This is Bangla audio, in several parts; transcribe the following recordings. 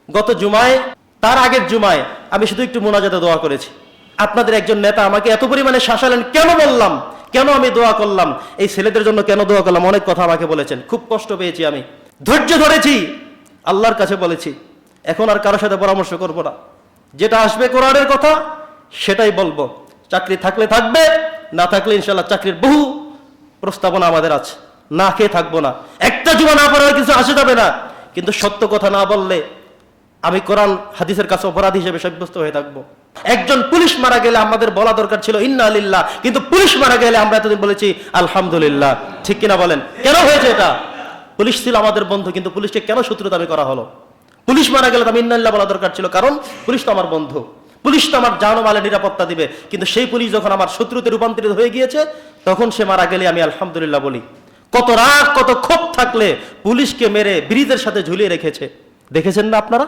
গত জুমায়, তার আগের জুমায় আমি শুধু একটু মোনাজাতে দোয়া করেছি। আপনাদের একজন নেতা আমাকে এত পরিমাণে শাসালেন, কেন বললাম, কেন আমি দোয়া করলাম, এই ছেলেদের জন্য কেন দোয়া করলাম, অনেক কথা আমাকে বলেছেন। খুব কষ্ট পেয়েছি, আমি ধৈর্য ধরেছি, আল্লাহর কাছে বলেছি এখন আর কারোর সাথে পরামর্শ করব না, যেটা আসবে কোরআনের কথা সেটাই বলবো। চাকরি থাকলে থাকবে, না থাকলে ইনশাল্লাহ চাকরির বহু প্রস্তাবনা আমাদের আছে, না খেয়ে থাকবো না। একটা জুমা না পড়ার কিছু আসে যাবে না, কিন্তু সত্য কথা না বললে আমি কোরআন হাদিসের কাছে অপরাধী হিসেবে সাব্যস্ত হয়ে থাকবো। একজন পুলিশ মারা গেলে আমাদের বলা দরকার ছিল ইন্না লিল্লাহ, কিন্তু পুলিশ মারা গেলে আমরা এতদিন বলেছি আলহামদুলিল্লাহ। ঠিক কিনা বলেন? কেন হয়েছে এটা? পুলিশ ছিল আমাদের বন্ধু, কিন্তু পুলিশকে কেন শত্রুতামি করা হলো? পুলিশ মারা গেলে তো আমি ইন্না লিল্লাহ বলা দরকার ছিল, কারণ পুলিশ তো আমার বন্ধু, পুলিশ তো আমার জান ও মালের নিরাপত্তা দিবে। কিন্তু সেই পুলিশ যখন আমার শত্রুতে রূপান্তরিত হয়ে গিয়েছে, তখন সে মারা গেলে আমি আলহামদুলিল্লাহ বলি। কত রাগ, কত ক্ষোভ থাকলে পুলিশকে মেরে ব্রিজের সাথে ঝুলিয়ে রেখেছে, দেখেছেন না আপনারা?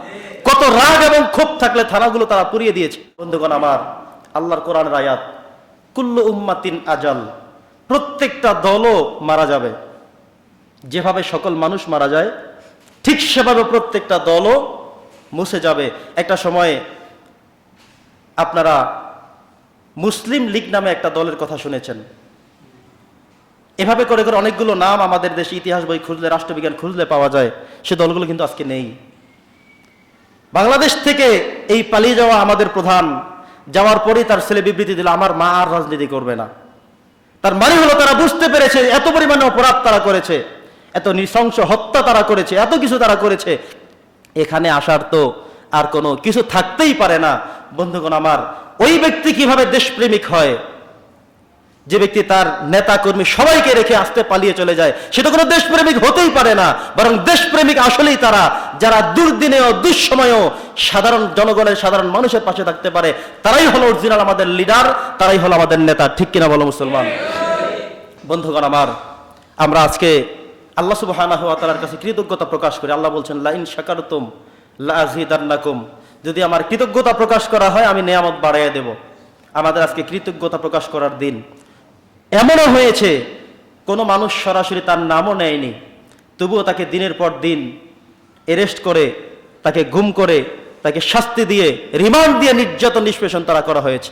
কত রাগ এবং ক্ষোভ থাকলে থানাগুলো তারা পুড়িয়ে দিয়েছে। বন্ধুগণ আমার, আল্লাহর কোরআনের আয়াত, কুল্লু উম্মাতিন আজাল, প্রত্যেকটা দলও মারা যাবে। যেভাবে সকল মানুষ মারা যায়, ঠিক সেভাবে প্রত্যেকটা দলও মুছে যাবে। একটা সময়ে আপনারা মুসলিম লীগ নামে একটা দলের কথা শুনেছেন। এভাবে করে করে অনেকগুলো নাম আমাদের দেশে ইতিহাস বই খুঁজলে, রাষ্ট্রবিজ্ঞান খুঁজলে পাওয়া যায়। সে দলগুলো কিন্তু আজকে নেই। বাংলাদেশ থেকে এই পালিয়ে যাওয়া আমাদের প্রধান যাওয়ার পরেই তার ছেলে বিবৃতি দিল আমার মা আর রাজনীতি করবে না। তার মানে হলো তারা বুঝতে পেরেছে এত পরিমাণে অপরাধ তারা করেছে, এত নৃশংস হত্যা তারা করেছে, এত কিছু তারা করেছে, এখানে আসার তো আর কোনো কিছু থাকতেই পারে না। বন্ধুগণ আমার, ওই ব্যক্তি কিভাবে দেশপ্রেমিক হয়? যে ব্যক্তি তার নেতা কর্মী সবাইকে রেখে আসতে পালিয়ে চলে যায়, সেটা কোনো দেশপ্রেমিক হতেই পারে না। বরং দেশপ্রেমিক আসলেই তারা, যারা দুর্দিনেও দুঃসময়েও সাধারণ জনগণের, সাধারণ মানুষের পাশে থাকতে পারে, তারাই হলো অরিজিনাল আমাদের লিডার, তারাই হলো আমাদের নেতা। ঠিক কিনা বলো মুসলমান? বন্ধুগণ আমার, আমরা আজকে আল্লাহ সুবহানাহু ওয়া তাআলার কাছে কৃতজ্ঞতা প্রকাশ করি। আল্লাহ বলছেন লা ইন শাকারতুম লা আযীদান্নাকুম, যদি আমার কৃতজ্ঞতা প্রকাশ করা হয় আমি নিয়ামত বাড়াইয়া দেব। আমাদের আজকে কৃতজ্ঞতা প্রকাশ করার দিন। এমনও হয়েছে কোনো মানুষ সরাসরি তার নামও নেয়নি, তবুও তাকে দিনের পর দিন অ্যারেস্ট করে, তাকে গুম করে, তাকে শাস্তি দিয়ে, রিমান্ড দিয়ে নির্যাতন নিষ্পেষণ তারা করা হয়েছে।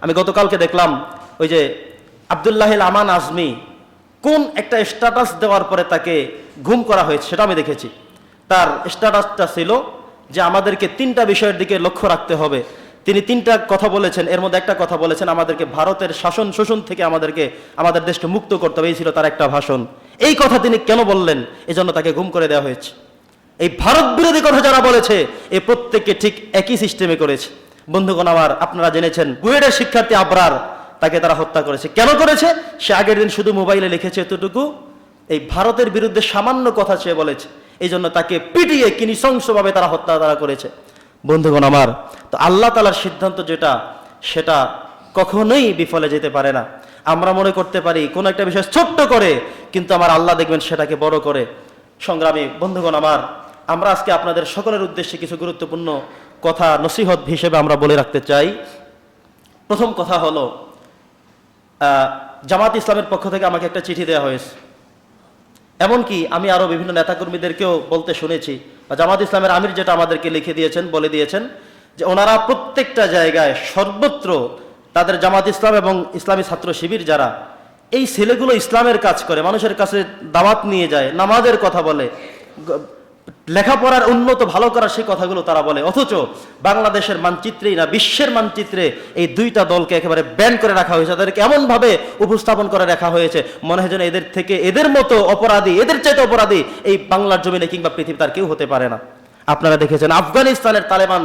আমি গতকালকে দেখলাম ওই যে আব্দুল্লাহিল আমান আজমি কোন একটা স্ট্যাটাস দেওয়ার পরে তাকে গুম করা হয়েছে, সেটা আমি দেখেছি। তার স্ট্যাটাসটা ছিল যে আমাদেরকে 3টা বিষয়ের দিকে লক্ষ্য রাখতে হবে। তিনি 3টা কথা বলেছেন, এর মধ্যে একটা কথা বলেছেন আমাদেরকে ভারতের শাসন শোষণ থেকে আমাদের দেশকে মুক্ত করতে হবে। এই ছিল তার একটা ভাষণ। এই কথা তিনি কেন বললেন, এজন্য তাকে গুম করে দেওয়া হয়েছে। এই ভারত বিরোধী কথা যারা বলেছে, এই প্রত্যেককে ঠিক একই সিস্টেমে করেছে। বন্ধুগণ আমার, আপনারা জেনেছেন বুয়েটের শিক্ষার্থী আবরার, তাকে তারা হত্যা করেছে। কেন করেছে? সে আগের দিন শুধু মোবাইলে লিখেছে এতটুকু, এই ভারতের বিরুদ্ধে সামান্য কথা সে বলেছে, এই জন্য তাকে পিটিয়ে কি নৃশংসভাবে তারা হত্যা করেছে। বন্ধুগণ আমার, তো আল্লাহ তাআলার সিদ্ধান্ত যেটা, সেটা কখনোই বিফলে যেতে পারে না। আমরা মনে করতে পারি কোন একটা বিষয় ছোট্ট করে, কিন্তু আমার আল্লাহ দেখবেন সেটাকে বড় করে। সংগ্রামী বন্ধুগণ আমার, আমরা আজকে আপনাদের সকলের উদ্দেশ্যে কিছু গুরুত্বপূর্ণ কথা নসিহত হিসেবে আমরা বলে রাখতে চাই। প্রথম কথা হলো, জামাত ইসলামের পক্ষ থেকে আমাকে একটা চিঠি দেওয়া হয়েছে। এমনকি আমি আরো বিভিন্ন নেতাকর্মীদেরকেও বলতে শুনেছি, জামাত ইসলামের আমির যেটা আমাদেরকে লিখে দিয়েছেন, বলে দিয়েছেন যে ওনারা প্রত্যেকটা জায়গায় সর্বত্র তাদের জামাত ইসলাম এবং ইসলামী ছাত্র শিবির যারা, এই ছেলেগুলো ইসলামের কাজ করে, মানুষের কাছে দাওয়াত নিয়ে যায়, নামাজের কথা বলে, লেখাপড়ার উন্নত ভালো করার সেই কথাগুলো তারা বলে, অথচ বাংলাদেশের মানচিত্রেই না বিশ্বের মানচিত্রে এই 2টা দলকে একেবারে ব্যান করে রাখা হয়েছে। তাদেরকে এমনভাবে উপস্থাপন করে রাখা হয়েছে, মনে হয় যেন এদের থেকে, এদের মতো অপরাধী, এদের চাইতে অপরাধী এই বাংলার জমিনে কিংবা পৃথিবীতে আর কেউ হতে পারে না। আপনারা দেখেছেন আফগানিস্তানের তালেবান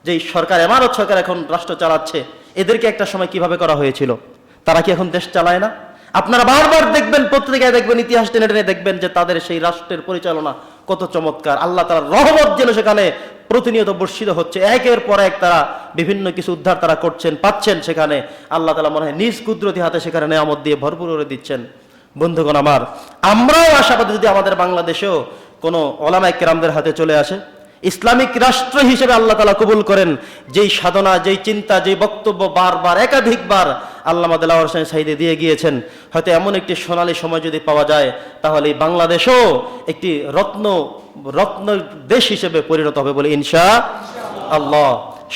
যেই সরকার, এমারত সরকার এখন রাষ্ট্র চালাচ্ছে, এদেরকে একটা সময় কিভাবে করা হয়েছিল। তারা কি এখন দেশ চালায় না? আপনারা বারবার দেখবেন, পত্রিকায় দেখবেন, ইতিহাস টেনে টেনে দেখবেন যে তাদের সেই রাষ্ট্রের পরিচালনা কত চমৎকার। আল্লাহ তাআলার রহমত যেন সেখানে প্রতিনিয়ত বর্ষিত হচ্ছে, একের পর এক তারা বিভিন্ন কিছু উদ্ধার তারা করছেন, পাচ্ছেন। সেখানে আল্লাহ তাআলা মনে হয় নিজ কুদরতি হাতে সেখানে নেয়ামত দিয়ে ভরপুর করে দিচ্ছেন। বন্ধুগণ আমার, আমরাও আশাবাদী যদি আমাদের বাংলাদেশেও কোনো ওলামায়ে কেরামদের হাতে চলে আসে, ইসলামিক রাষ্ট্র হিসেবে আল্লাহ তাআলা কবুল করেন। যেই সাধনা, যেই চিন্তা, যেই বক্তব্য বারবার একাধিকবার আল্লামা দেলাওয়ার হোসেন সাঈদী দিয়ে গিয়েছেন, হয়তো এমন একটি সোনালী সময় যদি পাওয়া যায় তাহলে এই বাংলাদেশও একটি রত্ন দেশ হিসেবে পরিণত হবে বলে ইনশাআল্লাহ।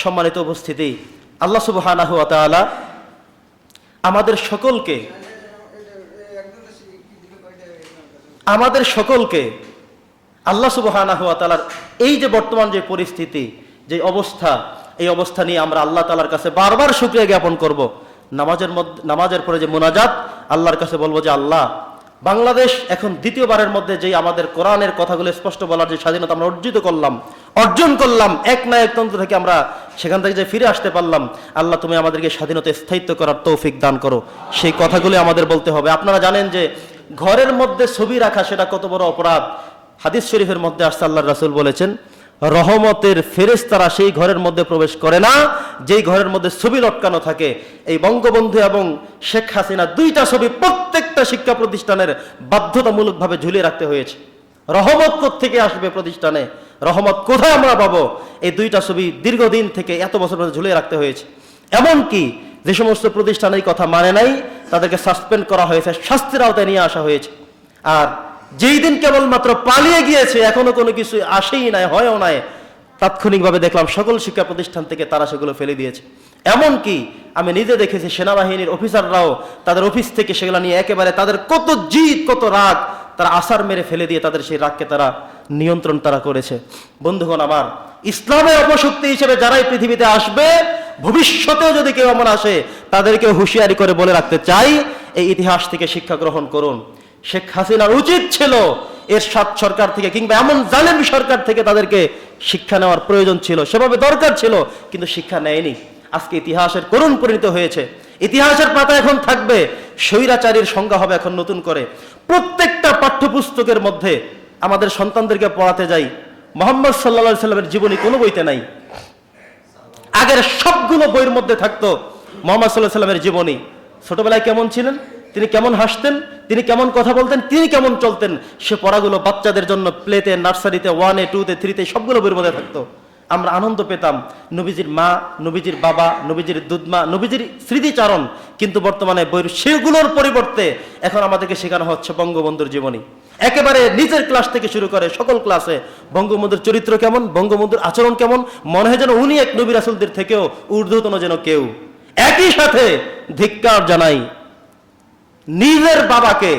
সম্মানিত উপস্থিতি, আল্লাহ সুবহানাহু ওয়া তাআলা আমাদের সকলকে আল্লাহ সুবহানাহু ওয়া তাআলার এই যে বর্তমান যে পরিস্থিতি, যে অবস্থা, এই অবস্থা নিয়ে আমরা আল্লাহ তাআলার কাছে বারবার শুকরিয়া জ্ঞাপন করব। নামাজের পরে যে মুনাজাত, আল্লাহর কাছে বলবো যে আল্লাহ, বাংলাদেশ এখন দ্বিতীয়বারের মধ্যে যে আমাদের কোরআনের কথাগুলো স্পষ্ট বলার যে স্বাধীনতা আমরা অর্জন করলাম, এক না এক তন্ত্র থেকে আমরা সেখান থেকে যে ফিরে আসতে পারলাম, আল্লাহ তুমি আমাদেরকে স্বাধীনতা স্থায়িত্ব করার তৌফিক দান করো। সেই কথাগুলো আমাদের বলতে হবে। আপনারা জানেন যে ঘরের মধ্যে ছবি রাখা সেটা কত বড় অপরাধ। হাদিস শরীফের মধ্যে আসছে, আল্লাহর রাসূল বলেছেন, রহমতের ফেরেশতারা সেই ঘরের মধ্যে প্রবেশ করে না যেই ঘরের মধ্যে ছবি লটকানো থাকে। এই বঙ্গবন্ধু এবং শেখ হাসিনা দুইটা ছবি প্রত্যেকটা শিক্ষা প্রতিষ্ঠানের বাধ্যতামূলকভাবে ঝুলিয়ে রাখতে হয়েছে। রহমত কোত্থেকে আসবে প্রতিষ্ঠানে, রহমত কোথায় আমরা পাবো? এই দুইটা ছবি দীর্ঘদিন থেকে এত বছর ধরে ঝুলিয়ে রাখতে হয়েছে। এমনকি যে সমস্ত প্রতিষ্ঠান এই কথা মানে নাই তাদেরকে সাসপেন্ড করা হয়েছে, শাস্তির আওতায় নিয়ে আসা হয়েছে। আর যেই দিন কেবলমাত্র পালিয়ে গিয়েছে, এখনো কোনো কিছু আসেই নাই, হয়ও নাই, তাৎক্ষণিকভাবে দেখলাম সকল শিক্ষা প্রতিষ্ঠান থেকে তারা সেগুলো ফেলে দিয়েছে। এমনকি আমি নিজে দেখেছি সেনাবাহিনীর অফিসাররাও তাদের অফিস থেকে সেগুলো নিয়ে একেবারে তাদের কত জিদ, কত রাগ, তারা আসার মেরে ফেলে দিয়ে তাদের সেই রাগকে তারা নিয়ন্ত্রণ করেছে। বন্ধুগণ আমার, ইসলামের অপশক্তি হিসেবে যারাই পৃথিবীতে আসবে, ভবিষ্যতেও যদি কেউ এমন আসে, তাদেরকে হুঁশিয়ারি করে বলে রাখতে চাই, এই ইতিহাস থেকে শিক্ষা গ্রহণ করুন। শেখ হাসিনার উচিত ছিল এরশাদ সরকার থেকে কিংবা এমন জালেম সরকার থেকে তাদেরকে শিক্ষা নেওয়ার প্রয়োজন ছিল, সেভাবে দরকার ছিল, কিন্তু শিক্ষা নেয়নি। আজকে ইতিহাসের করুণ পরিণত হয়েছে। ইতিহাসের পাতা এখন থাকবে, স্বৈরাচারীর সংজ্ঞা হবে এখন নতুন করে। প্রত্যেকটা পাঠ্যপুস্তকের মধ্যে আমাদের সন্তানদেরকে পড়াতে যাই, মুহাম্মদ সাল্লাল্লাহু আলাইহি সাল্লামের জীবনী কোনো বইতে নাই। আগের সবগুলো বইয়ের মধ্যে থাকতো মুহাম্মদ সাল্লাল্লাহু আলাইহি সাল্লামের জীবনী। ছোটবেলায় কেমন ছিলেন তিনি, কেমন হাসতেন তিনি, কেমন কথা বলতেন তিনি, কেমন চলতেন, সে পড়াগুলো বাচ্চাদের জন্য প্লেতে, নার্সারিতে, 1-এ, 2-তে, 3-তে সবগুলো বইয়ের মধ্যে থাকতো। আমরা আনন্দ পেতাম, নবীজির মা, নবীজির বাবা, নবীজির দুধমা, নবীজির স্মৃতিচারণ। কিন্তু বর্তমানে বইয়ের সেগুলোর পরিবর্তে এখন আমাদেরকে শেখানো হচ্ছে বঙ্গবন্ধুর জীবনী। একেবারে নিজের ক্লাস থেকে শুরু করে সকল ক্লাসে বঙ্গবন্ধুর চরিত্র কেমন, বঙ্গবন্ধুর আচরণ কেমন, মনে হয় যেন উনি এক নবী রাসূলদের থেকেও ঊর্ধ্বতন যেন কেউ। একই সাথে ধিক্কার জানাই নিজের বাবাকে,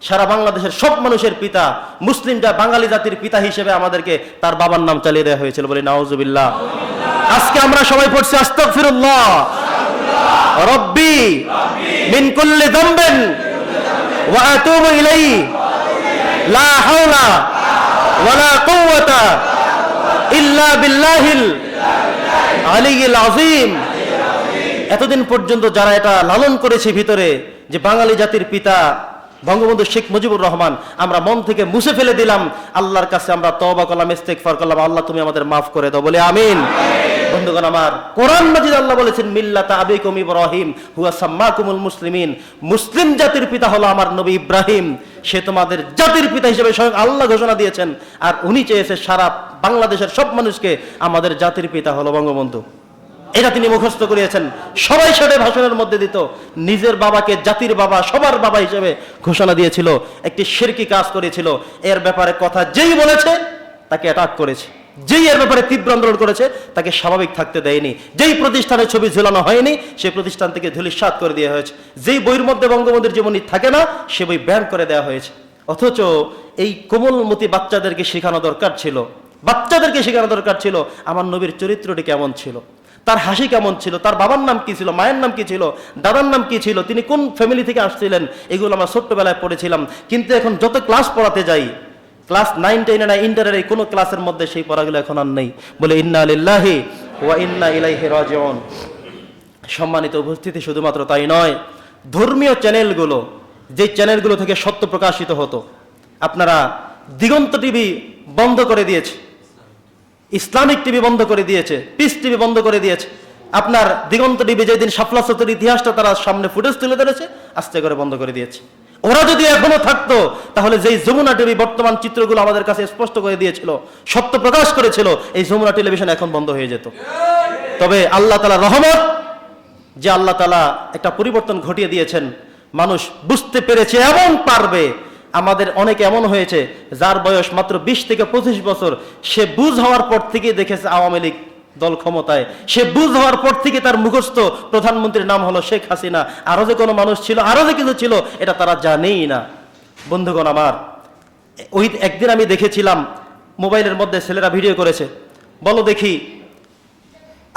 সারা বাংলাদেশের সব মানুষের পিতা, মুসলিমটা বাঙালি জাতির পিতা হিসেবে আমাদেরকে তার বাবার নাম চালিয়ে দেওয়া হয়েছিল, বলি নাউজুবিল্লাহ। আজকে আমরা সবাই পড়ছি আস্তাগফিরুল্লাহ রব্বি মিন কুল্লি যামবিন ওয়া আতুবু ইলাইহি লা হাওলা ওয়ালা কুওয়াতা ইল্লা বিল্লাহিল আলিয়্যিল আযীম। এতদিন পর্যন্ত যারা এটা লালন করেছে ভিতরে যে বাঙালি জাতির পিতা বঙ্গবন্ধু শেখ মুজিবুর রহমান, আমরা মন থেকে মুছে ফেলে দিলাম। আল্লাহর কাছে আমরা তওবা করলাম, ইস্তেগফার করলাম, আল্লাহ তুমি আমাদের মাফ করে দাও, বলে আমিন। বন্ধুগণ আমার, কোরআন মাজিদ আল্লাহ বলেছেন মিল্লাতা আবিকুম ইব্রাহিম হুয়া সাম্মাকুমুল মুসলিমিন, মুসলিম জাতির পিতা হলো আমার নবী ইব্রাহিম, সে তোমাদের জাতির পিতা হিসেবে স্বয়ং আল্লাহ ঘোষণা দিয়েছেন। আর উনি চেয়েছে সারা বাংলাদেশের সব মানুষকে আমাদের জাতির পিতা হলো বঙ্গবন্ধু, এটা তিনি মুখস্থ করিয়েছেন। সবাই সেটা ভাষণের মধ্যে দিত, নিজের বাবাকে জাতির বাবা, সবার বাবা হিসেবে ঘোষণা দিয়েছিল। একটি শিরকি কাজ করেছিল, এর ব্যাপারে কথা যেই বলেছে তাকে অ্যাটাক করেছে, যেই এর ব্যাপারে তীব্র আন্দোলন করেছে তাকে স্বাভাবিক থাকতে দেয়নি। যেই প্রতিষ্ঠানের ছবি ঝুলানো হয়নি সেই প্রতিষ্ঠান থেকে ধূলিসাৎ করে দেওয়া হয়েছে। যেই বইয়ের মধ্যে বঙ্গবন্ধুর জীবনী থাকে না সে বই ব্যান করে দেওয়া হয়েছে। অথচ এই কোমলমতি বাচ্চাদেরকে শেখানো দরকার ছিল, আমার নবীর চরিত্রটি কেমন ছিল, তার হাসি কেমন ছিল, তার বাবার নাম কি ছিল, মায়ের নাম কি ছিল, দাদার নাম কি ছিল, তিনি কোন ফ্যামিলি থেকে আসছিলেন, এগুলো আমরা ছোট্টবেলায় পড়েছিলাম। কিন্তু এখন যত ক্লাস পড়াতে যাই, ক্লাস 9, 10 না ইন্টারের এই কোনো ক্লাসের মধ্যে সেই পড়াগুলো এখন আর নেই, বলে ইন্না লিল্লাহি ওয়া ইন্না ইলাইহি রাজিউন। সম্মানিত উপস্থিতি, শুধুমাত্র তাই নয়, ধর্মীয় চ্যানেলগুলো, যে চ্যানেলগুলো থেকে সত্য প্রকাশিত হতো, আপনারা দিগন্ত টিভি বন্ধ করে দিয়েছে, ইসলামিক টিভি বন্ধ করে দিয়েছে, পিস টিভি বন্ধ করে দিয়েছে। আপনার দিগন্ত টিভি যেদিন শাপলা চত্বরের ইতিহাসটা তারা সামনে ফুটেজ তুলে ধরেছে, আস্তে করে বন্ধ করে দিয়েছে। ওরা যদি এখনো থাকতো তাহলে যেই যমুনা টিভি বর্তমান চিত্রগুলো আমাদের কাছে স্পষ্ট করে দিয়েছিল, সত্য প্রকাশ করেছিল, এই যমুনা টেলিভিশন এখন বন্ধ হয়ে যেত। তবে আল্লাহ তাআলা রহমত যে আল্লাহ তাআলা একটা পরিবর্তন ঘটিয়ে দিয়েছেন, মানুষ বুঝতে পেরেছে এবং পারবে। আমাদের অনেকে এমন হয়েছে যার বয়স মাত্র 20 থেকে 25 বছর, সে বুঝ হওয়ার পর থেকে দেখেছে আওয়ামী লীগ দল ক্ষমতায়, সে বুঝ হওয়ার পর থেকে তার মুখস্থ প্রধানমন্ত্রীর নাম হলো শেখ হাসিনা। আরো যে কোনো মানুষ ছিল, আরো যে কিছু ছিল, এটা তারা জানেই না। বন্ধুগণ আমার, ওই একদিন আমি দেখেছিলাম মোবাইলের মধ্যে ছেলেরা ভিডিও করেছে, বলো দেখি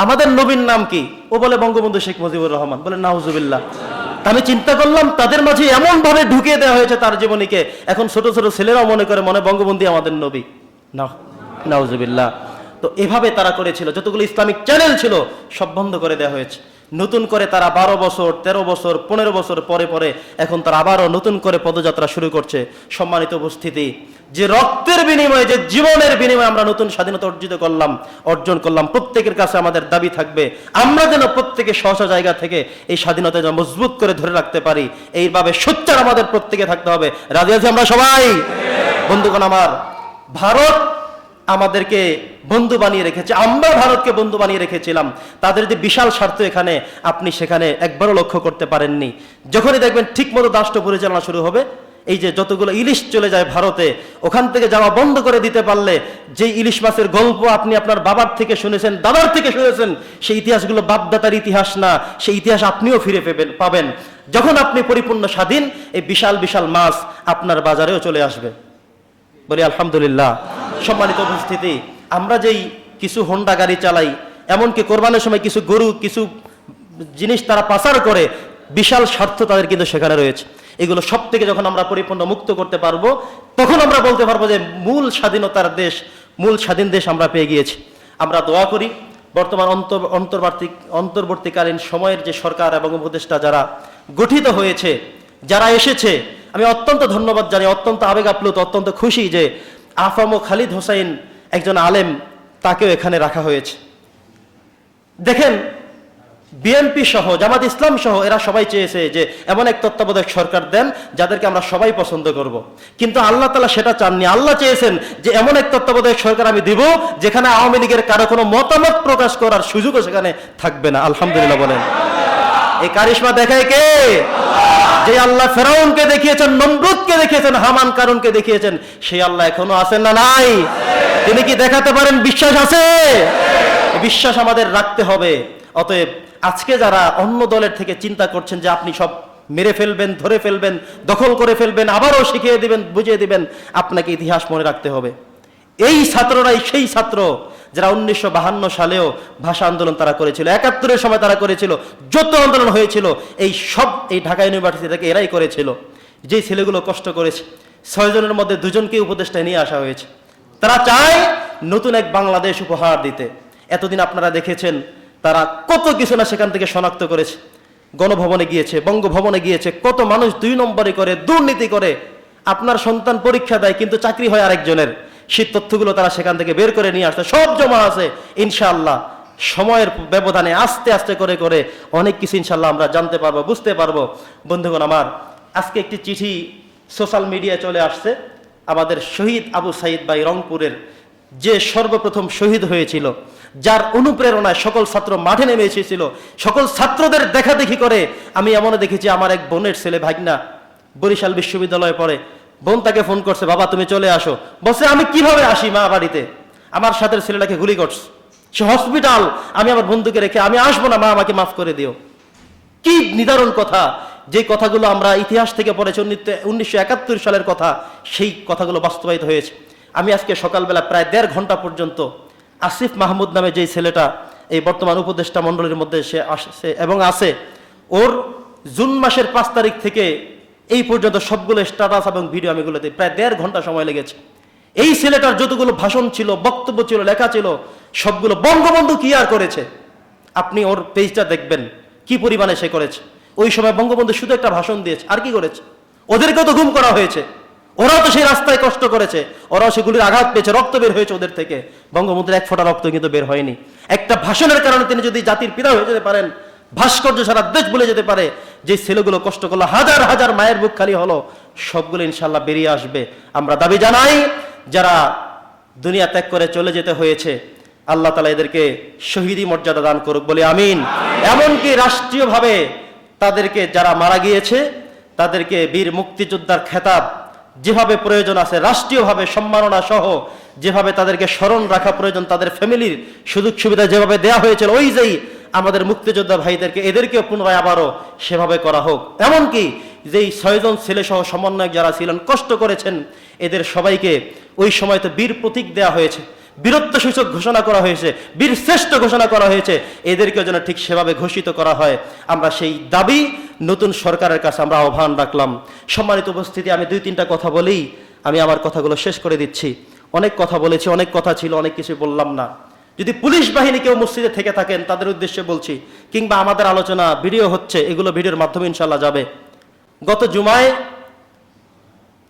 আমাদের নবীর নাম কি? ও বলে বঙ্গবন্ধু শেখ মুজিবুর রহমান। বলে নাউজুবিল্লাহ। আমি চিন্তা করলাম তাদের মাঝে এমন ভাবে ঢুকিয়ে দেওয়া হয়েছে তার জীবনীকে, এখন ছোট ছোট ছেলেরাও মনে করে মনে বঙ্গবন্ধু আমাদের নবী। না, নাউজুবিল্লাহ। তো এভাবে তারা করেছিল, যতগুলো ইসলামিক চ্যানেল ছিল সব বন্ধ করে দেওয়া হয়েছে। নতুন করে তারা 12 বছর 13 বছর 15 বছর পরে পরে এখন তারা আবারও নতুন করে পদযাত্রা শুরু করছে। সম্মানিত উপস্থিতি, যে রক্তের বিনিময়ে, যে জীবনের বিনিময়ে আমরা নতুন স্বাধীনতা অর্জন করলাম, প্রত্যেকের কাছে আমাদের দাবি থাকবে আমরা যেন প্রত্যেকে স্ব জায়গা থেকে এই স্বাধীনতা যেন মজবুত করে ধরে রাখতে পারি। এইভাবে সোচ্চার আমাদের প্রত্যেকে থাকতে হবে। রাজি আছি আমরা সবাই? বন্ধুগণ আমার, ভারত আমাদেরকে বন্ধু বানিয়ে রেখেছে, আমরা ভারতকে বন্ধু বানিয়ে রেখেছিলাম। তাদের যে বিশাল স্বার্থ এখানে, আপনি সেখানে একবারও লক্ষ্য করতে পারেননি। যখনই দেখবেন ঠিক মতো রাষ্ট্র পরিচালনা শুরু হবে, এই যে যতগুলো ইলিশ চলে যায় ভারতে, ওখান থেকে যাওয়া বন্ধ করে দিতে পারলে যে ইলিশ মাছের গল্প আপনি আপনার বাবার থেকে শুনেছেন, দাদার থেকে শুনেছেন, সেই ইতিহাসগুলো বাপদাতার ইতিহাস না, সেই ইতিহাস আপনিও ফিরে পাবেন। যখন আপনি পরিপূর্ণ স্বাধীন, এই বিশাল বিশাল মাছ আপনার বাজারেও চলে আসবে। বলি আলহামদুলিল্লাহ। সম্মানিত উপস্থিতি, আমরা যেই কিছু হোন্ডা গাড়ি চালাই, এমনকি কোরবানির সময় কিছু গরু, কিছু জিনিস তারা পাচার করে, বিশাল স্বার্থ তাদের কিন্তু সেখানে রয়েছে। এগুলো সব থেকে যখন আমরা পরিপূর্ণ মুক্ত করতে পারবো, তখন আমরা বলতে পারবো যে মূল স্বাধীনতার দেশ, মূল স্বাধীন দেশ আমরা পেয়ে গিয়েছি। আমরা দোয়া করি বর্তমান অন্তর্বর্তীকালীন সময়ের যে সরকার এবং উপদেষ্টা যারা গঠিত হয়েছে, যারা এসেছে, আমি অত্যন্ত ধন্যবাদ জানি, অত্যন্ত আবেগ আপ্লুত, অত্যন্ত খুশি যে আফাম খালিদ হোসাইন একজন আলেম, তাকেও এখানে রাখা হয়েছে। দেখেন, বিএনপি সহ জামাত ইসলাম সহ এরা সবাই চেয়েছে যে এমন এক তত্ত্বাবধায়ক সরকার দেন যাদেরকে আমরা সবাই পছন্দ করব, কিন্তু আল্লাহ তাআলা সেটা চাননি। আল্লাহ চেয়েছেন যে এমন এক তত্ত্বাবধায়ক সরকার আমি দিব যেখানে আওয়ামী লীগের কারো কোনো মতামত প্রকাশ করার সুযোগও সেখানে থাকবে না। আলহামদুলিল্লাহ বলেন। এই কারিশমা দেখায় কে? যে আল্লাহ ফেরাউনকে দেখিয়েছেন, নমরুদকে দেখিয়েছেন, হামান কারুনকে দেখিয়েছেন, সেই আল্লাহ এখনো আছেন না নাই? তিনি কি দেখাতে পারেন? বিশ্বাস আছে? বিশ্বাস আমাদের রাখতে হবে। অতএব আজকে যারা অন্য দলের থেকে চিন্তা করছেন যে আপনি সব মেরে ফেলবেন, ধরে ফেলবেন, দখল করে ফেলবেন, আবারও শিখিয়ে দিবেন, বুঝিয়ে দিবেন, আপনাকে ইতিহাস মনে রাখতে হবে। এই ছাত্ররাই সেই ছাত্র যারা 1952 সালেও ভাষা আন্দোলন তারা করেছিল, 71-এর সময় তারা করেছিল, যত আন্দোলন হয়েছিল এই সব এই ঢাকা ইউনিভার্সিটি থেকে এরাই করেছিল। যেই ছেলেগুলো কষ্ট করেছে, 6 জনের মধ্যে 2 জনকে উপদেষ্টায় নিয়ে আসা হয়েছে। তারা চায় নতুন এক বাংলাদেশ উপহার দিতে। এতদিন আপনারা দেখেছেন তারা কত কিছু না সেখান থেকে শনাক্ত করেছে। গণভবনে গিয়েছে, বঙ্গভবনে গিয়েছে, কত মানুষ 2 নম্বরে করে, দুর্নীতি করে। আপনার সন্তান পরীক্ষা দেয় কিন্তু চাকরি হয় আরেকজনের, সেই তথ্যগুলো তারা সেখান থেকে বের করে নিয়ে আসছে, সব জমা আছে। ইনশাআল্লাহ সময়ের ব্যবধানে আস্তে আস্তে করে করে অনেক কিছু ইনশাআল্লাহ আমরা জানতে পারবো, বুঝতে পারবো। বন্ধুগণ আমার, আজকে একটি চিঠি সোশ্যাল মিডিয়ায় চলে আসছে। আমাদের শহীদ আবু সাইদ ভাই রংপুরের, যে সর্বপ্রথম শহীদ হয়েছিল, যার অনুপ্রেরণায় সকল ছাত্র মাঠে নেমে এসেছিল, সকল ছাত্রদের দেখাদেখি করে। আমি এমনও দেখেছি আমার এক বোনের ছেলে ভাগনা বরিশাল বিশ্ববিদ্যালয়ে পড়ে, বোন তাকে ফোন করছে, বাবা তুমি চলে আসো। বলছে আমি কিভাবে আসি মা বাড়িতে, আমার সাথে ছেলেটাকে গুলি করছে, সে হসপিটাল, আমি আমার বন্ধুকে রেখে আমি আসবো না, মা আমাকে মাফ করে দিও। কি নিদারুণ কথা! যে কথাগুলো আমরা ইতিহাস থেকে পড়েছি, 1971 সালের কথা, সেই কথাগুলো বাস্তবায়িত হয়েছে। আমি আজকে সকালবেলা প্রায় 1.5 ঘন্টা পর্যন্ত আসিফ মাহমুদ নামে যেই ছেলেটা এই বর্তমান উপদেষ্টা মণ্ডলীর মধ্যে সে আসছে এবং আছে, ওর জুন মাসের 5 তারিখ থেকে এই পর্যন্ত সবগুলো স্ট্যাটাস এবং ভিডিও আমি গুলোতে প্রায় 1.5 ঘন্টা সময় লেগেছে। এই ছেলেটার যতগুলো ভাষণ ছিল, বক্তব্য ছিল, লেখা ছিল, সবগুলো বঙ্গবন্ধু কি আর করেছে আপনি ওর পেজটা দেখবেন কি পরিমাণে সে করেছে। ওই সময় বঙ্গবন্ধু শুধু একটা ভাষণ দিয়েছে, আর কি করেছে? ওদেরকেও তো গুম করা হয়েছে, ওরাও তো সেই রাস্তায় কষ্ট করেছে, ওরাও সেগুলির আঘাত পেয়েছে, রক্ত বের হয়েছে ওদের থেকে। বঙ্গবন্ধুর 1 ফোঁটা রক্ত কিন্তু বের হয়নি। একটা ভাষণের কারণে তিনি যদি জাতির পিতা হয়ে যেতে পারেন, ভাস্কর্য সারা দেশ ভুলে যেতে পারে, যে ছেলেগুলো কষ্ট করলো, হাজার হাজার মায়ের বুক খালি হলো, সবগুলো ইনশাল্লাহ বেরিয়ে আসবে। আমরা দাবি জানাই, যারা দুনিয়া ত্যাগ করে চলে যেতে হয়েছে, আল্লাহ তাআলা এদেরকে শহীদি মর্যাদা দান করুক বলে আমিন। এমনকি রাষ্ট্রীয়ভাবে তাদেরকে যারা মারা গিয়েছে তাদেরকে বীর মুক্তিযোদ্ধার খেতাব যেভাবে প্রয়োজন আছে, রাষ্ট্রীয়ভাবে সম্মাননা সহ যেভাবে তাদেরকে স্মরণ রাখা প্রয়োজন, তাদের ফ্যামিলির সুযোগ সুবিধা যেভাবে দেয়া হয়েছিল ওই যেই আমাদের মুক্তিযোদ্ধা ভাইদেরকে, এদেরকেও পুনরায় আবারও সেভাবে করা হোক। এমনকি যেই 6 জন ছেলে সহ সমন্বয়ক যারা ছিলেন, কষ্ট করেছেন, এদের সবাইকে ওই সময় তো বীর প্রতীক দেয়া হয়েছে, বীরত্ব সূচক ঘোষণা করা হয়েছে, বীর শ্রেষ্ঠ ঘোষণা করা হয়েছে, এদেরকেও যেন ঠিক সেভাবে ঘোষিত করা হয়। আমরা সেই দাবি নতুন সরকারের কাছে আমরা আহ্বান রাখলাম। সম্মানিত উপস্থিতি, আমি 2-3টা কথা বলেই আমি আমার কথাগুলো শেষ করে দিচ্ছি। অনেক কথা বলেছি, অনেক কথা ছিল, অনেক কিছু বললাম না। যদি পুলিশ বাহিনী কেউ মসজিদে থেকে থাকেন তাদের উদ্দেশ্যে বলছি, কিংবা আমাদের আলোচনা ভিডিও হচ্ছে, এগুলো ভিডিওর মাধ্যমে ইনশাল্লাহ যাবে। গত জুমায়,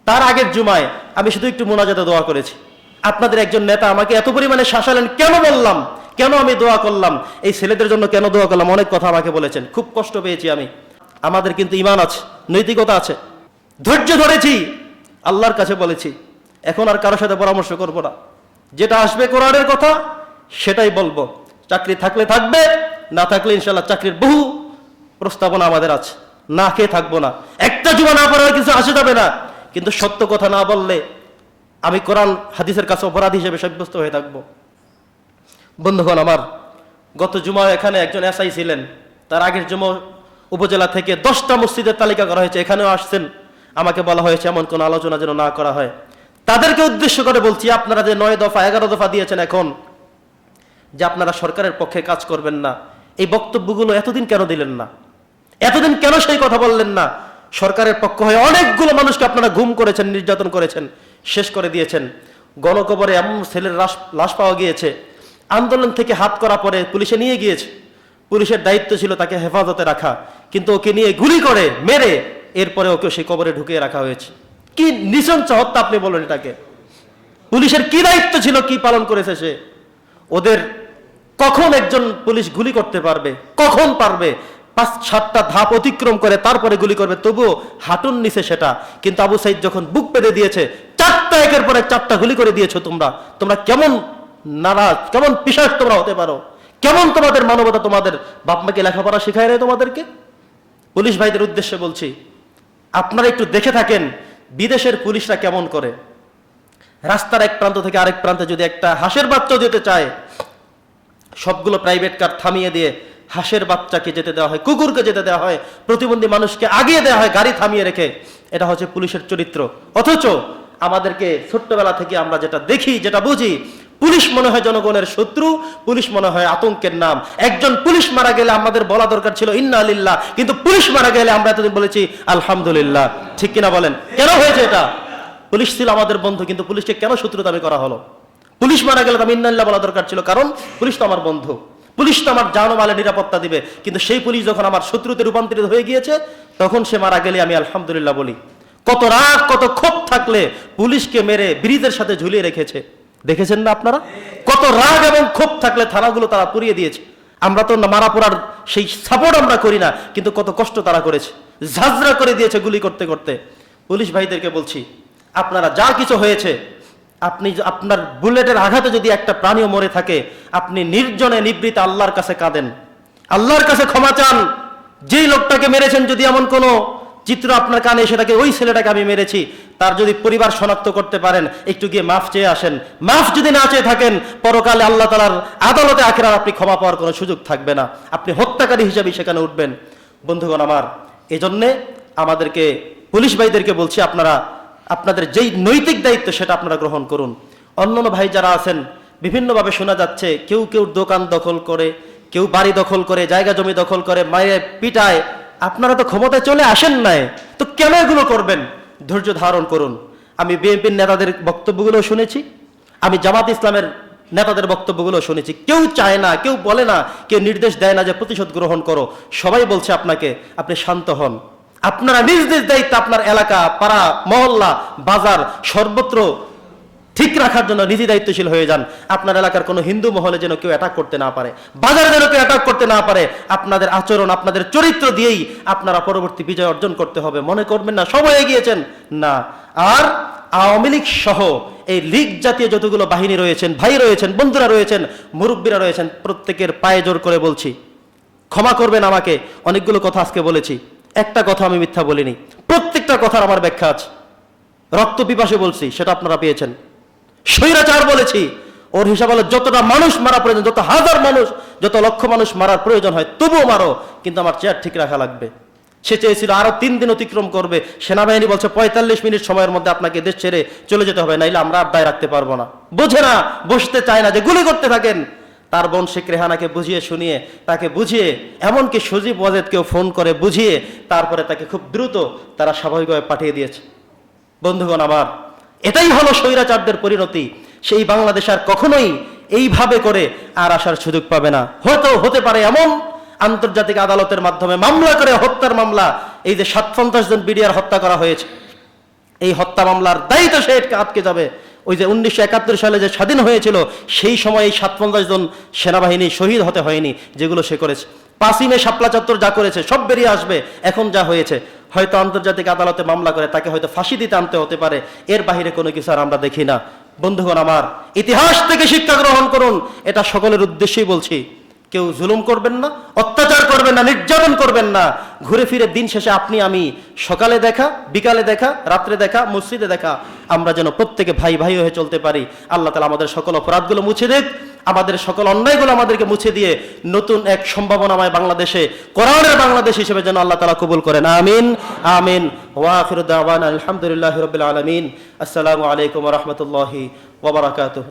তার আগের জুমায় আমি শুধু একটু মোনাজাতে দোয়া করেছি। আপনাদের একজন নেতা আমাকে এত পরিমাণে শাসালেন, কেন বললাম, কেন আমি দোয়া করলাম, এই ছেলেদের জন্য কেন দোয়া করলাম, অনেক কথা আমাকে বলেছেন, খুব কষ্ট পেয়েছি আমি। আমাদের কিন্তু ঈমান আছে, নৈতিকতা আছে, ধৈর্য ধরেছি, আল্লাহর কাছে বলেছি, এখন আর কারোর সাথে পরামর্শ করব না। যেটা আসবে কোরআনের কথা সেটাই বলবো। চাকরি থাকলে থাকবে, না থাকলে ইনশাল্লাহ চাকরির বহু প্রস্তাবনা আমাদের আছে, না খেয়ে থাকবো না। একটা জুমা না পড়ার কিছু আসে যাবে না, কিন্তু সত্য কথা না বললে আমি কোরআন হাদিসের কাছে অপরাধী হিসেবে সাব্যস্ত হয়ে থাকবো। বন্ধুগণ আমার, গত জুমায় এখানে একজন এসআই ছিলেন, তার আগের জুমা উপজেলা থেকে 10টা মসজিদের তালিকা করা হয়েছে, এখানেও আসছেন। আমাকে বলা হয়েছে এমন কোন আলোচনা যেন না করা হয়। তাদেরকে উদ্দেশ্য করে বলছি, আপনারা যে 9 দফা 11 দফা দিয়েছেন এখন, যে আপনারা সরকারের পক্ষে কাজ করবেন না, এই বক্তব্যগুলো এতদিন কেন দিলেন না? এতদিন কেন সেই কথা বললেন না? সরকারের পক্ষ হয়ে অনেকগুলো মানুষকে আপনারা গুম করেছেন, নির্যাতন করেছেন, শেষ করে দিয়েছেন। গণকবরে এমন ছেলের লাশ পাওয়া গিয়েছে, আন্দোলন থেকে হাত করা পরে পুলিশে নিয়ে গিয়েছে, পুলিশের দায়িত্ব ছিল তাকে হেফাজতে রাখা, কিন্তু ওকে নিয়ে গুলি করে মেরে এরপরে ওকে সেই কবরে ঢুকিয়ে রাখা হয়েছে। কি নৃশংস হত্যা আপনি বলেন এটাকে? পুলিশের কি দায়িত্ব ছিল, কি পালন করেছে সে? ওদের কখন একজন পুলিশ গুলি করতে পারবে, কখন পারবে? 5-7টা ধাপ অতিক্রম করে তারপরে গুলি করবে, তবুও হাঁটুর নিচে সেটা। কিন্তু আবু সাইদ যখন বুক পেতে দিয়েছে, 4টা একের পর 4টা গুলি করে দিয়েছো তোমরা কেমন নারাজ, কেমন পিশাচ তোমরা হতে পারো? কেমন তোমাদের মানবতা? তোমাদের বাপ মাকে লেখাপড়া শেখায় না তোমাদেরকে? পুলিশ ভাইদের উদ্দেশ্যে বলছি, আপনারা একটু দেখে থাকেন বিদেশের পুলিশরা কেমন করে। রাস্তার এক প্রান্ত থেকে আরেক প্রান্তে যদি একটা হাঁসের বাচ্চা যেতে চায়, সবগুলো প্রাইভেট কার থামিয়ে দিয়ে হাঁসের বাচ্চাকে যেতে দেওয়া হয়, কুকুরকে যেতে দেওয়া হয়, প্রতিবন্ধী মানুষকে আগিয়ে দেওয়া হয় গাড়ি থামিয়ে রেখে। এটা হচ্ছে পুলিশের চরিত্র। অথচ আমাদেরকে ছোট্টবেলা থেকে আমরা যেটা দেখি, যেটা বুঝি, পুলিশ মনে হয় জনগণের শত্রু, পুলিশ মনে হয় আতঙ্কের নাম। একজন পুলিশ মারা গেলে আমাদের বলা দরকার ছিল ইন্না লিল্লাহ, কিন্তু পুলিশ মারা গেলে আমরা এতদিন বলেছি আলহামদুলিল্লাহ। ঠিক কিনা বলেন? কেন হয়েছে এটা? পুলিশ ছিল আমাদের বন্ধু, কিন্তু পুলিশকে কেন শত্রু দাবি করা হলো? পুলিশ মারা গেলে তো ইন্না লিল্লাহ বলা দরকার ছিল, কারণ পুলিশ তো আমার বন্ধু, পুলিশ তো আমার জানমালের নিরাপত্তা দিবে। কিন্তু সেই পুলিশ যখন আমার শত্রুতে রূপান্তরিত হয়ে গিয়েছে, তখন সে মারা গেলে আমি আলহামদুলিল্লাহ বলি। কত রাগ, কত ক্ষোভ থাকলে পুলিশকে মেরে ব্রিজের সাথে ঝুলিয়ে রেখেছে, দেখেছেন না আপনারা? কত রাগ এবং ক্ষোভ থাকলে থানাগুলো তারা পুড়িয়ে দিয়েছে। আমরা তো মারা পোড়ার সেই সাপোর্ট আমরা করি না, কিন্তু কত কষ্ট তারা করেছে, ঝাঁঝরা করে দিয়েছে গুলি করতে করতে। পুলিশ ভাইদেরকে বলছি, আপনারা যা কিছু হয়েছে, আপনি আপনার বুলেটের আঘাতে যদি একটা প্রাণীও মরে থাকে, আপনি নির্জনে নিবৃতে আল্লাহর কাছে কাঁদেন, আল্লাহর কাছে ক্ষমা চান। যেই লোকটাকে মেরেছেন, যদি এমন কোনো চিত্র আপনার কানে সেটাকে, ওই ছেলেটাকে আমি মেরেছি, তার যদি পরিবার শনাক্ত করতে পারেন, একটু গিয়ে মাফ চেয়ে আসেন। মাফ যদি না চেয়ে থাকেন, পরকালে আল্লাহ তাআলার আদালতে আখিরাতে আপনি ক্ষমা পাওয়ার কোনো সুযোগ থাকবে না, আপনি হত্যাকারী হিসেবে সেখানে উঠবেন। বন্ধুগণ আমার, এজন্যে আমাদেরকে পুলিশ ভাইদেরকে বলছি, আপনারা আপনাদের যেই নৈতিক দায়িত্ব সেটা আপনারা গ্রহণ করুন। অন্যান্য ভাই যারা আছেন, বিভিন্নভাবে শোনা যাচ্ছে কেউ কেউ দোকান দখল করে, কেউ বাড়ি দখল করে, জায়গা জমি দখল করে, মায়ের পিটায়। আপনারা তো ক্ষমতায় চলে আসেন নাই, তো কেন এগুলো করবেন? ধৈর্য ধারণ করুন। আমি বিএনপির নেতাদের বক্তব্যগুলো শুনেছি, আমি জামাত ইসলামের নেতাদের বক্তব্যগুলো শুনেছি। কেউ চায় না, কেউ বলে না, কেউ নির্দেশ দেয় না যে প্রতিশোধ গ্রহণ করো। সবাই বলছে আপনাকে, আপনি শান্ত হন। আপনারা নিজ নিজ দায়িত্ব, আপনার এলাকা, পাড়া, মহল্লা, বাজার, সর্বত্র ঠিক রাখার জন্য নিজে দায়িত্বশীল হয়ে যান। আপনার এলাকার কোনো হিন্দু মহলে যেন কেউ অ্যাটাক করতে না পারে, বাজারে যেন কেউ অ্যাটাক করতে না পারে। আপনাদের আচরণ, আপনাদের চরিত্র দিয়েই আপনারা পরবর্তী বিজয় অর্জন করতে হবে। মনে করবেন না সময় এগিয়েছেন, না। আর আওয়ামী লীগ সহ এই লীগ জাতীয় যতগুলো বাহিনী রয়েছেন, ভাই রয়েছেন, বন্ধুরা রয়েছেন, মুরব্বীরা রয়েছেন, প্রত্যেকের পায়ে জোর করে বলছি, ক্ষমা করবেন আমাকে। অনেকগুলো কথা আজকে বলেছি, একটা কথা আমি মিথ্যা বলিনি, প্রত্যেকটা কথার আমার ব্যাখ্যা আছে। রক্ত পিপাসে বলছি, সেটা আপনারা পেয়েছেন। স্বৈরাচার বলেছি, ওর হিসাব হলো যতটা মানুষ মারা প্রয়োজন, যত হাজার মানুষ, যত লক্ষ মানুষ মারার প্রয়োজন হয় তবুও মারো, কিন্তু আমার চেয়ার ঠিক রাখা লাগবে। সে চেয়েছিল আরো 3 দিন অতিক্রম করবে, সেনাবাহিনী বলছে 45 মিনিট সময়ের মধ্যে আপনাকে দেশ ছেড়ে চলে যেতে হবে, নাইলে আমরা আর দায় রাখতে পারবো না। বোঝে না, বসতে চায় না, যে গুলি করতে থাকেন। তার বোন শেখ রেহানাকে বুঝিয়ে শুনিয়ে, তাকে বুঝিয়ে, এমনকি সজীব ওয়াজেদকেও ফোন করে বুঝিয়ে, তারপরে তাকে খুব দ্রুত তারা স্বাভাবিকভাবে পাঠিয়ে দিয়েছে। বন্ধুগণ আমার, এটাই হলো স্বৈরাচারদের পরিণতি। সেই বাংলাদেশ আর কখনোই এইভাবে করে আর আসার সুযোগ পাবে না। হয়তো হতে পারে এমন আন্তর্জাতিক আদালতের মাধ্যমে মামলা করে, হত্যার মামলা, এই যে 57 জন বিডিআর হত্যা করা হয়েছে, এই হত্যা মামলার দায়ী তো সে আটকে যাবে। ওই যে 1971 সালে যে স্বাধীন হয়েছিল, সেই সময় এই 57 জন সেনাবাহিনী শহীদ হতে হয়নি, যেগুলো সে করেছে। 5ই মে শাপলা চত্বর যা করেছে সব বেরিয়ে আসবে। এখন যা হয়েছে, হয়তো আন্তর্জাতিক আদালতে মামলা করে তাকে হয়তো ফাঁসি দিতে আনতে হতে পারে, এর বাহিরে কোনো কিছু আর আমরা দেখি না। বন্ধুগণ আমার, ইতিহাস থেকে শিক্ষা গ্রহণ করুন, এটা সকলের উদ্দেশ্যেই বলছি। কেউ জুলুম করবেন না, অত্যাচার করবেন না, নির্যাতন করবেন না। ঘুরে ফিরে দিন শেষে আপনি আমি, সকালে দেখা, বিকালে দেখা, রাত্রে দেখা, মসজিদে দেখা, আমরা যেন প্রত্যেকে ভাই ভাই হয়ে চলতে পারি। আল্লাহ তাআলা আমাদের সকল অপরাধগুলো মুছে দিক, আমাদের সকল অন্যায়গুলো আমাদেরকে মুছে দিয়ে নতুন এক সম্ভাবনাময় বাংলাদেশে, কোরআনের বাংলাদেশ হিসেবে যেন আল্লাহ তাআলা কবুল করেন। আমিন আমিন। ওয়া আখিরু দাওয়ানা আলহামদুলিল্লাহি রাব্বিল আলামিন। আসসালামু আলাইকুম ওয়া রাহমাতুল্লাহি ওয়া বারাকাতুহু।